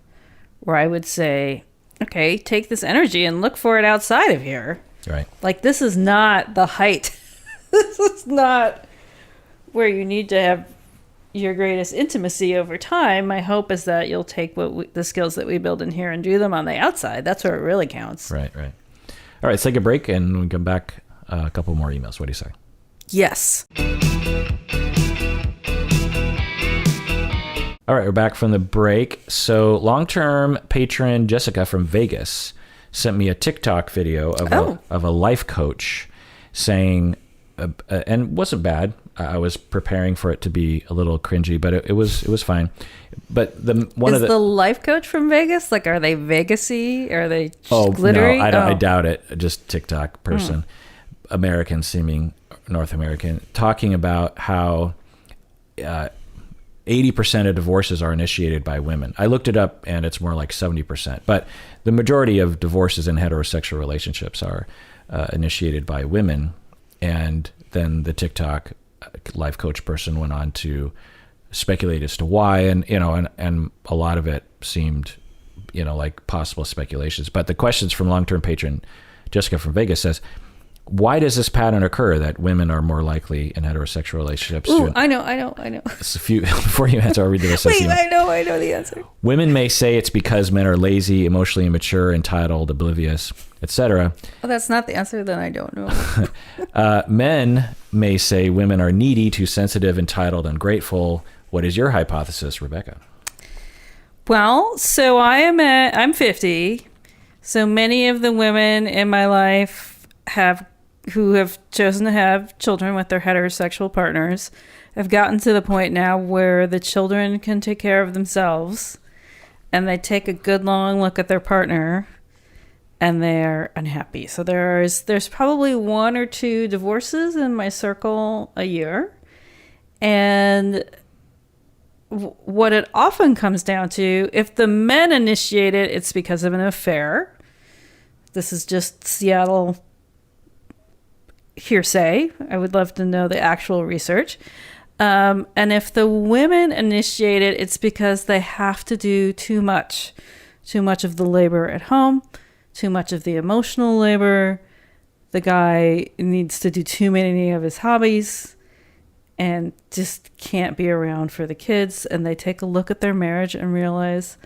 where I would say, okay, take this energy and look for it outside of here. Right. Like, this is not the height. This is not where you need to have your greatest intimacy over time. My hope is that you'll take the skills that we build in here and do them on the outside. That's where it really counts. Right. All right, let's take a break and we come back. A couple more emails. What do you say? Yes. All right, we're back from the break. So long-term patron Jessica from Vegas sent me a TikTok video of a life coach saying, and wasn't bad. I was preparing for it to be a little cringy, but it was fine. But the life coach from Vegas? Like, are they Vegasy? Are they glittery? No, I doubt it. Just TikTok person, American seeming, North American, talking about how 80% of divorces are initiated by women. I looked it up and it's more like 70%, but the majority of divorces in heterosexual relationships are initiated by women. And then the TikTok life coach person went on to speculate as to why, and a lot of it seemed, like possible speculations. But the questions from long-term patron Jessica from Vegas says, why does this pattern occur that women are more likely in heterosexual relationships? I know. Before you answer, I'll read the rest of the email. I know the answer. Women may say it's because men are lazy, emotionally immature, entitled, oblivious, etc. Well, that's not the answer, then I don't know. Men may say women are needy, too sensitive, entitled, ungrateful. What is your hypothesis, Rebecca? Well, so I'm 50. So many of the women in my life who have chosen to have children with their heterosexual partners have gotten to the point now where the children can take care of themselves, and they take a good long look at their partner and they're unhappy. So there's probably 1 or 2 divorces in my circle a year. And what it often comes down to, if the men initiate it, it's because of an affair. This is just Seattle hearsay. I would love to know the actual research. And if the women initiate it, it's because they have to do too much of the labor at home, too much of the emotional labor. The guy needs to do too many of his hobbies and just can't be around for the kids. And they take a look at their marriage and realize,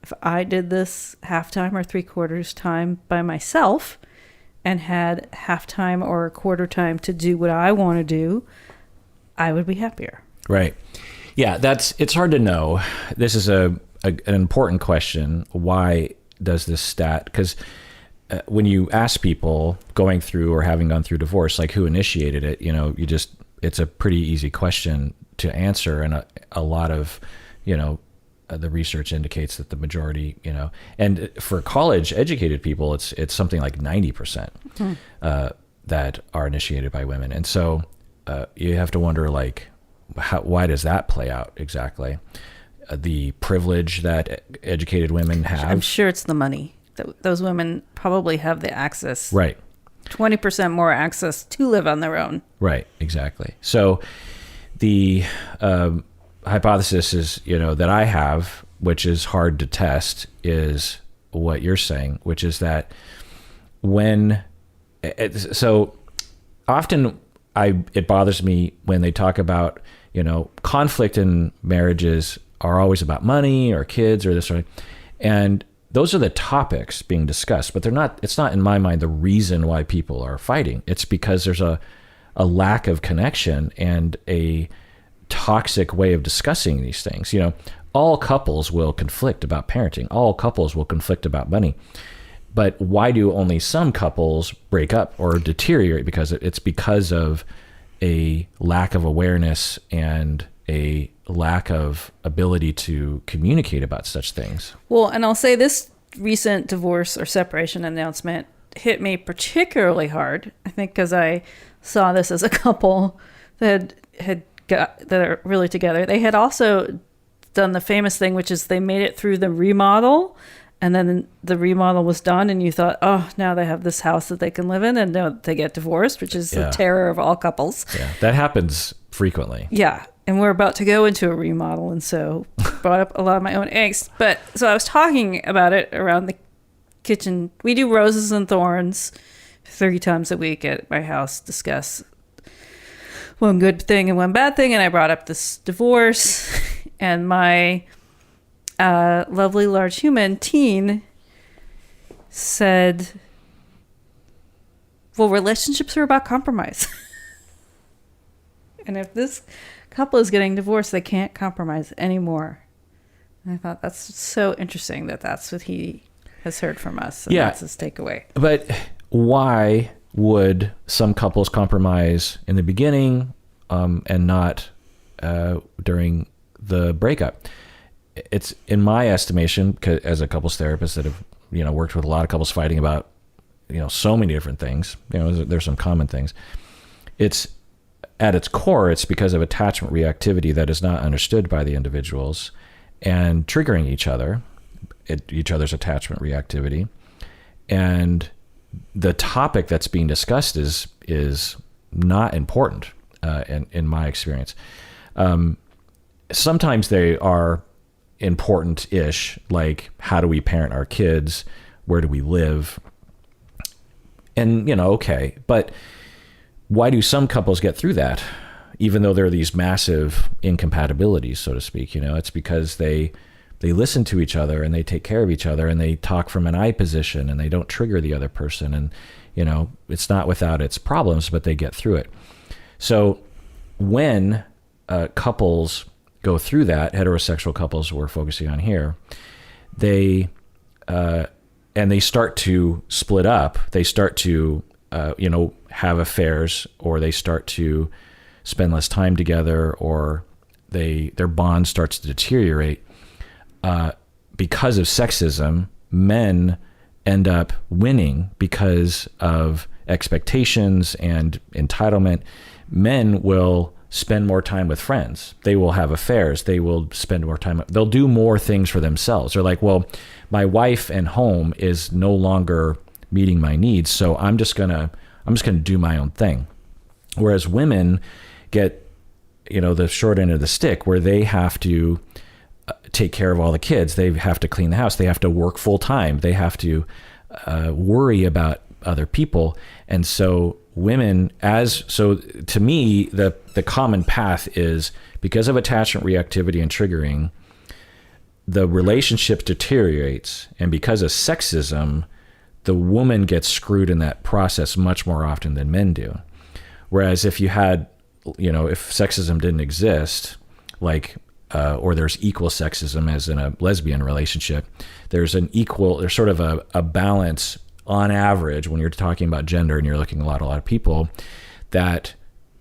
if I did this half time or 3/4 time by myself and had half time or a quarter time to do what I want to do, I would be happier. Right. Yeah, it's hard to know. This is an important question. Why does this stat? Because when you ask people going through or having gone through divorce, like who initiated it, it's a pretty easy question to answer. And a lot of, the research indicates that the majority, and for college educated people, it's something like 90% that are initiated by women. And so you have to wonder, like, why does that play out exactly? The privilege that educated women have. I'm sure it's the money. Those women probably have the access. Right. 20% more access to live on their own. Right, exactly. So the hypothesis is, that I have, which is hard to test, is what you're saying, which is that so often it bothers me when they talk about, conflict in marriages are always about money or kids or this or that. And those are the topics being discussed, but it's not in my mind the reason why people are fighting. It's because there's a lack of connection and a toxic way of discussing these things. All couples will conflict about parenting. All couples will conflict about money. But why do only some couples break up or deteriorate? Because it's because of a lack of awareness and a lack of ability to communicate about such things. Well, and I'll say this recent divorce or separation announcement hit me particularly hard, I think, because I saw this as a couple that are really together. They had also done the famous thing, which is they made it through the remodel, and then the remodel was done, and you thought, oh, now they have this house that they can live in, and now they get divorced, which is the terror of all couples. Yeah, that happens frequently. Yeah. And we're about to go into a remodel, and so brought up a lot of my own angst. But so I was talking about it around the kitchen. We do roses and thorns 30 times a week at my house, discuss one good thing and one bad thing. And I brought up this divorce, and my lovely large human teen said, well, relationships are about compromise. And if this couple is getting divorced, they can't compromise anymore. And I thought that's so interesting that that's what he has heard from us. And that's his takeaway. But why would some couples compromise in the beginning and not during the breakup? It's, in my estimation, as a couples therapist that have worked with a lot of couples fighting about so many different things. There's some common things. It's at its core, it's because of attachment reactivity that is not understood by the individuals and triggering each other's attachment reactivity. And the topic that's being discussed is not important in my experience. Sometimes they are important-ish, like how do we parent our kids? Where do we live? And, okay, but why do some couples get through that, even though there are these massive incompatibilities, so to speak? It's because they listen to each other and they take care of each other and they talk from an I position and they don't trigger the other person. And, it's not without its problems, but they get through it. So when couples go through that, heterosexual couples we're focusing on here, they start to split up, they start to have affairs, or they start to spend less time together, or their bond starts to deteriorate. Because of sexism, men end up winning because of expectations and entitlement. Men will spend more time with friends. They will have affairs. They will spend more time. They'll do more things for themselves. They're like, well, my wife and home is no longer meeting my needs, so I'm just gonna do my own thing. Whereas women get, the short end of the stick, where they have to take care of all the kids. They have to clean the house. They have to work full time. They have to worry about other people. And so to me, the common path is, because of attachment reactivity and triggering, the relationship deteriorates. And because of sexism, the woman gets screwed in that process much more often than men do. Whereas if you had, if sexism didn't exist, or there's equal sexism as in a lesbian relationship, there's sort of a balance on average, when you're talking about gender and you're looking at a lot of people, that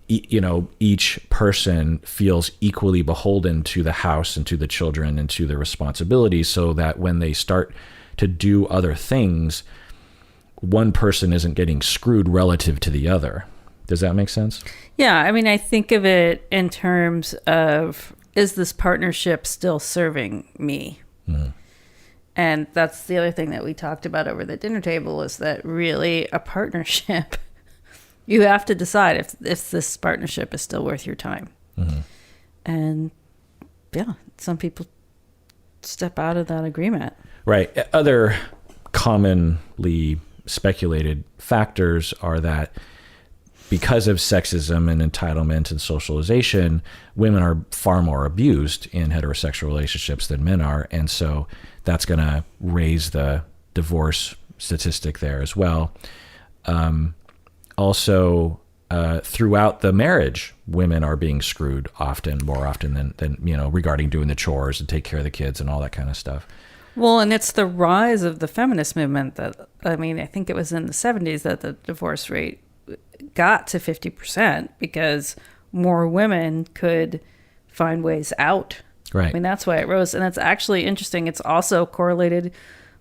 each person feels equally beholden to the house and to the children and to their responsibilities, so that when they start to do other things, one person isn't getting screwed relative to the other. Does that make sense? Yeah, I mean, I think of it in terms of, is this partnership still serving me? Mm. And that's the other thing that we talked about over the dinner table, is that really a partnership, you have to decide if this partnership is still worth your time. Mm-hmm. And yeah, some people step out of that agreement. Right. Other commonly speculated factors are that because of sexism and entitlement and socialization, women are far more abused in heterosexual relationships than men are. And so that's going to raise the divorce statistic there as well. Also, throughout the marriage, women are being screwed more often than regarding doing the chores and take care of the kids and all that kind of stuff. Well, and it's the rise of the feminist movement that, I mean, I think it was in the 70s that the divorce rate got to 50% because more women could find ways out. Right. I mean, that's why it rose. And it's actually interesting. It's also correlated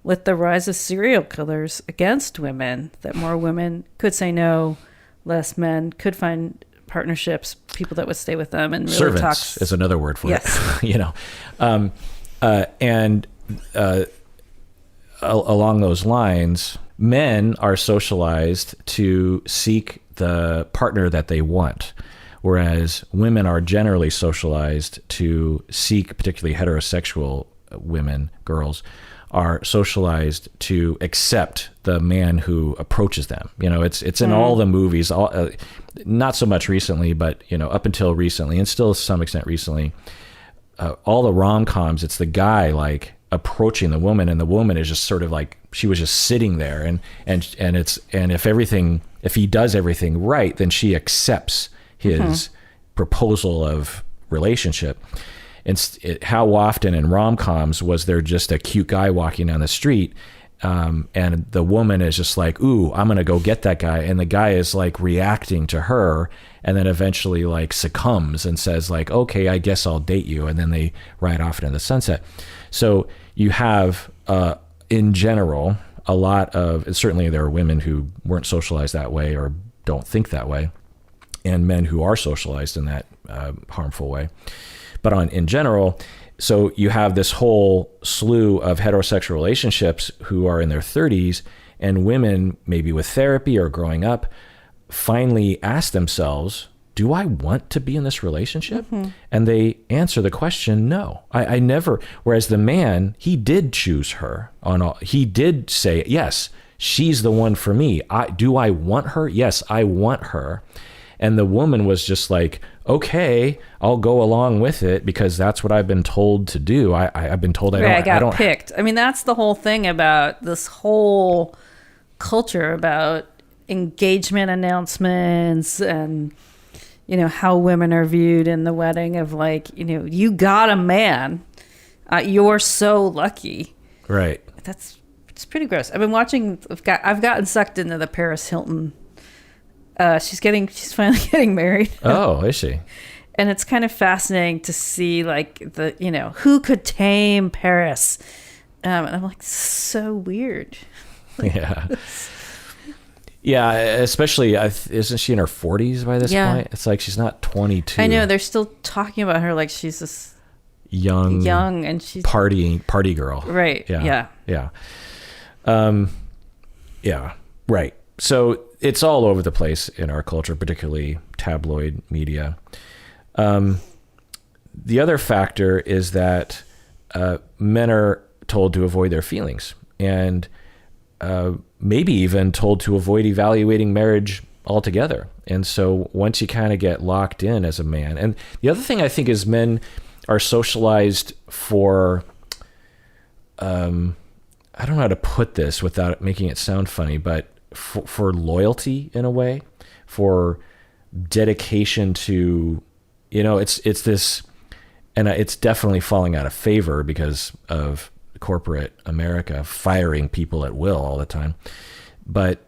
with the rise of serial killers against women, that more women could say no, less men could find partnerships, people that would stay with them. And really servants is another word for it. Along those lines, men are socialized to seek the partner that they want, whereas women are generally socialized to seek, particularly heterosexual women, girls, are socialized to accept the man who approaches them. It's in all the movies, not so much recently, but up until recently, and still to some extent recently, all the rom-coms, it's the guy like approaching the woman, and the woman is just sort of like, she was just sitting there, and if he does everything right, then she accepts his proposal of relationship. And how often in rom-coms was there just a cute guy walking down the street, and the woman is just like, ooh, I'm gonna go get that guy, and the guy is like reacting to her, and then eventually like succumbs and says like, okay, I guess I'll date you, and then they ride off into the sunset. So you have in general a lot of, certainly there are women who weren't socialized that way or don't think that way, and men who are socialized in that harmful way. But in general, so you have this whole slew of heterosexual relationships who are in their 30s, and women, maybe with therapy or growing up, finally ask themselves, do I want to be in this relationship? Mm-hmm. And they answer the question, no, I never. Whereas the man, he did choose her he did say, yes, she's the one for me. Do I want her? Yes, I want her. And the woman was just like, okay, I'll go along with it because that's what I've been told to do. I've been told I got picked. I mean, that's the whole thing about this whole culture about engagement announcements and, how women are viewed in the wedding of like, you got a man. You're so lucky. Right. It's pretty gross. I've been watching, I've gotten sucked into the Paris Hilton. She's finally getting married. Oh, is she? And it's kind of fascinating to see like who could tame Paris. And I'm like, so weird. Yeah. Yeah, especially, isn't she in her 40s by this point? It's like she's not 22. I know, they're still talking about her like she's this young and she's party girl. Right. Yeah. Yeah. Right. So it's all over the place in our culture, particularly tabloid media. The other factor is that men are told to avoid their feelings, and maybe even told to avoid evaluating marriage altogether. And so once you kind of get locked in as a man, and the other thing I think is men are socialized for, I don't know how to put this without making it sound funny, but for loyalty in a way, for dedication to, it's this, and it's definitely falling out of favor because of corporate America firing people at will all the time. But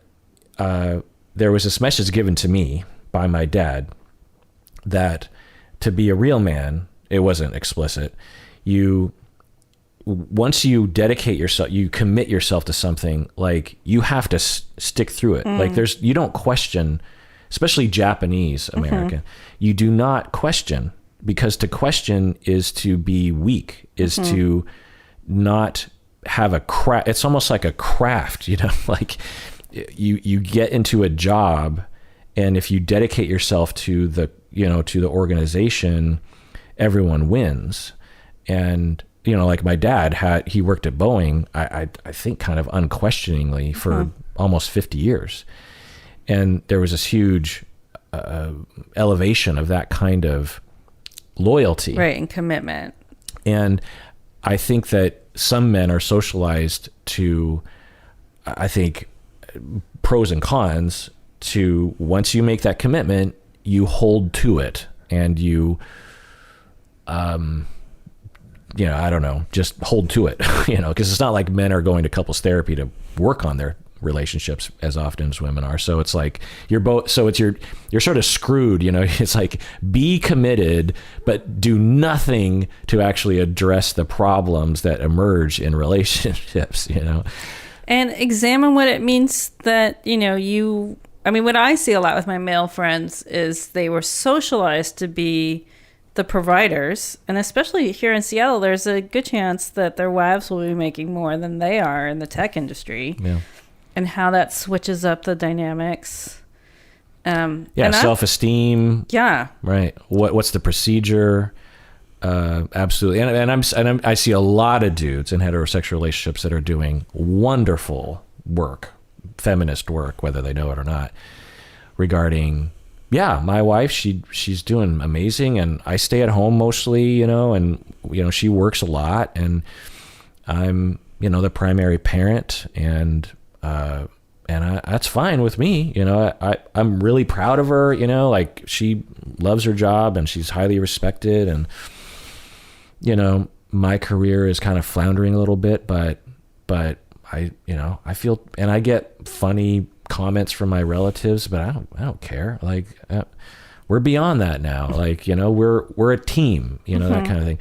there was this message given to me by my dad that to be a real man, it wasn't explicit. Once you dedicate yourself, you commit yourself to something, like you have to stick through it. Like you don't question, especially Japanese American, you do not question, because to question is to be weak, is to not have a craft. It's almost like a craft, like you get into a job, and if you dedicate yourself to the organization, everyone wins. And like my dad he worked at Boeing, I think kind of unquestioningly for almost 50 years. And there was this huge elevation of that kind of loyalty. Right, and commitment. And I think that some men are socialized to, I think, pros and cons to, once you make that commitment, you hold to it, and you, I don't know, just hold to it, because it's not like men are going to couples therapy to work on their relationships as often as women are. So it's like you're sort of screwed, it's like be committed, but do nothing to actually address the problems that emerge in relationships, And examine what it means that, what I see a lot with my male friends is they were socialized to be the providers, and especially here in Seattle, there's a good chance that their wives will be making more than they are in the tech industry. Yeah. And how that switches up the dynamics. Self-esteem. Yeah. Right. What's the procedure? Absolutely. And I see a lot of dudes in heterosexual relationships that are doing wonderful work, feminist work, whether they know it or not, regarding, my wife, she's doing amazing, and I stay at home mostly, and she works a lot, and I'm, the primary parent, and that's fine with me. I'm really proud of her, like she loves her job and she's highly respected, and, my career is kind of floundering a little bit, but I feel, and I get funny comments from my relatives, but I don't care. Like, we're beyond that now. Like, we're a team, that kind of thing.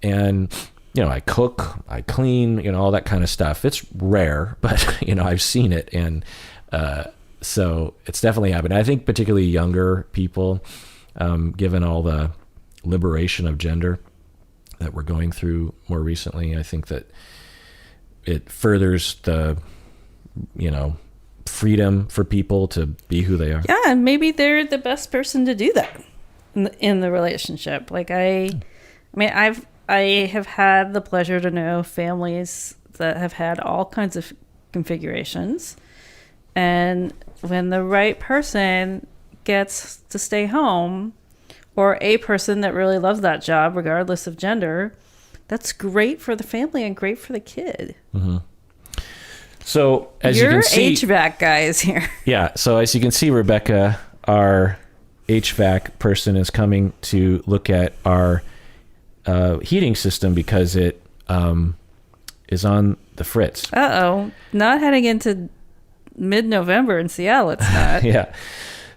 And, I cook, I clean, all that kind of stuff. It's rare, but, I've seen it. And so it's definitely happened. I think particularly younger people, given all the liberation of gender that we're going through more recently, I think that it furthers the, freedom for people to be who they are. Yeah, and maybe they're the best person to do that in the relationship. Like I have had the pleasure to know families that have had all kinds of configurations, and when the right person gets to stay home, or a person that really loves that job regardless of gender, that's great for the family and great for the kid. Mm-hmm. So as Your you can see, HVAC guy is here. Yeah. So as you can see, Rebecca, our HVAC person, is coming to look at our heating system because it is on the fritz. Uh-oh. Not heading into mid-November in Seattle, it's not. Yeah.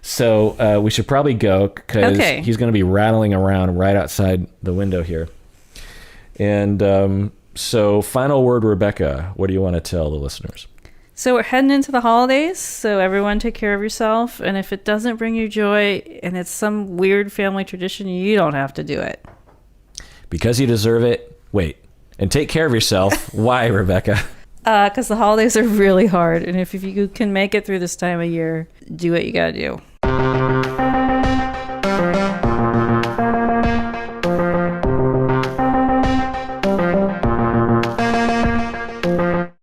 So we should probably go because he's going to be rattling around right outside the window here. And so final word, Rebecca, what do you want to tell the listeners? So we're heading into the holidays, so everyone take care of yourself. And if it doesn't bring you joy and it's some weird family tradition, you don't have to do it. Because you deserve it. Wait. And take care of yourself. Why, Rebecca? Because the holidays are really hard. And if you can make it through this time of year, do what you got to do.